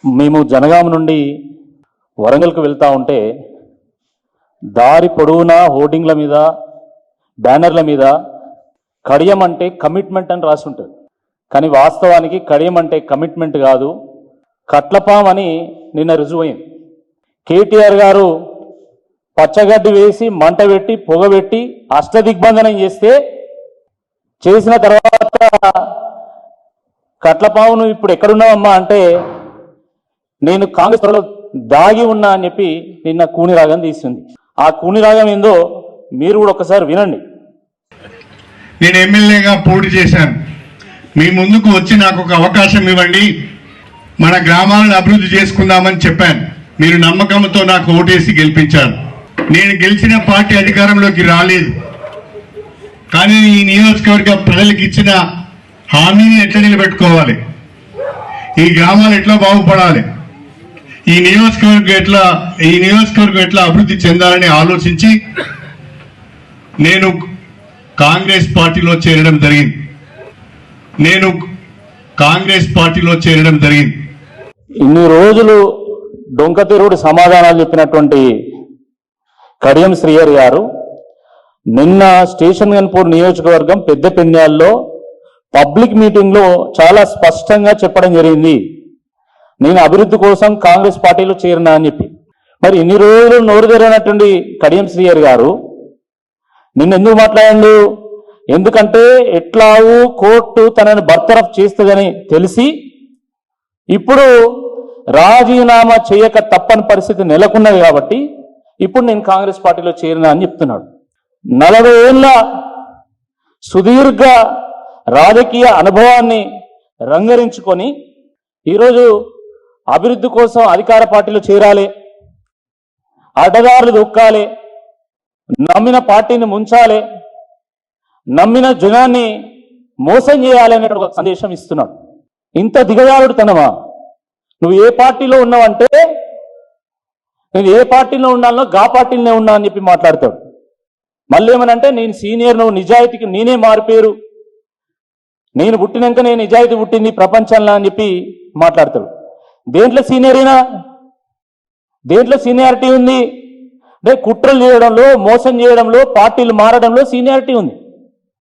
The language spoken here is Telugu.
మేము జనగామ నుండి వరంగల్కు వెళ్తూ ఉంటే దారి పొడవునా హోర్డింగ్ల మీద బ్యానర్ల మీద కడియం అంటే కమిట్మెంట్ అని రాసి ఉంటుంది. కానీ వాస్తవానికి కడియం అంటే కమిట్మెంట్ కాదు, కట్లపాం అని నిన్న రుజువైంది. కేటీఆర్ గారు పచ్చగడ్డి వేసి మంట పెట్టి పొగబెట్టి అష్టదిగ్బంధనం చేసిన తర్వాత కట్లపామును ఇప్పుడు ఎక్కడున్నావమ్మా అంటే నేను కాంగ్రెస్ త్వరలో దాగి ఉన్నా అని చెప్పి నిన్న కూని రాగం తీసింది. ఆ కూని రాగం ఏందో మీరు కూడా ఒకసారి వినండి. నేను ఎమ్మెల్యేగా పోటీ చేశాను. మీ ముందుకు వచ్చి నాకు ఒక అవకాశం ఇవ్వండి, మన గ్రామాలను అభివృద్ధి చేసుకుందామని చెప్పాను. మీరు నమ్మకంతో నాకు ఓటేసి గెలిపించారు. నేను గెలిచిన పార్టీ అధికారంలోకి రాలేదు, కానీ ఈ నియోజకవర్గ ప్రజలకు ఇచ్చిన హామీని ఎట్లా నిలబెట్టుకోవాలి, ఈ గ్రామాలు ఎట్లా బాగుపడాలి, ఈ నియోజకవర్గం ఎట్లా అభివృద్ధి చెందాలని ఆలోచించి నేను కాంగ్రెస్ పార్టీలో చేరడం జరిగింది. ఇన్ని రోజులు డొంకతిరుడు సమాధానాలు చెప్పినటువంటి కడియం శ్రీహరి గారు నిన్న స్టేషన్ గన్పూర్ నియోజకవర్గం పెద్దపెండ్యాల్లో పబ్లిక్ మీటింగ్లో చాలా స్పష్టంగా చెప్పడం జరిగింది, నేను అభివృద్ధి కోసం కాంగ్రెస్ పార్టీలో చేరినా అని చెప్పి. మరి ఇన్ని రోజులు నోరు తెరనటువంటి కడియం శ్రీహరి గారు నిన్న ఎందుకు మాట్లాడండు? ఎందుకంటే ఎట్లావు కోర్టు తనని బర్తరఫ్ చేస్తుందని తెలిసి ఇప్పుడు రాజీనామా చేయక తప్పని పరిస్థితి నెలకొన్నది కాబట్టి ఇప్పుడు నేను కాంగ్రెస్ పార్టీలో చేరినా అని చెప్తున్నాడు. 40 ఏళ్ల సుదీర్ఘ రాజకీయ అనుభవాన్ని రంగరించుకొని ఈరోజు అభివృద్ధి కోసం అధికార పార్టీలో చేరాలి, అడ్డదారులు దొక్కాలి, నమ్మిన పార్టీని ముంచాలి, నమ్మిన జనాన్ని మోసం చేయాలి అనే ఒక సందేశం ఇస్తున్నాడు. ఇంత దిగజారుడు తనమా? నువ్వు ఏ పార్టీలో ఉన్నావంటే నేను ఏ పార్టీలో ఉన్నానో గా పార్టీలోనే ఉన్నా అని చెప్పి మాట్లాడతాడు. మళ్ళీ ఏమనంటే నేను సీనియర్, నువ్వు నిజాయితీకి నేనే మారిపోయారు, నేను పుట్టినాక నేను నిజాయితీ పుట్టింది ప్రపంచంలో అని చెప్పి మాట్లాడతాడు. దేంట్లో సీనియరేనా? దేంట్లో సీనియారిటీ ఉంది? అంటే కుట్రలు చేయడంలో, మోసం చేయడంలో, పార్టీలు మారడంలో సీనియారిటీ ఉంది.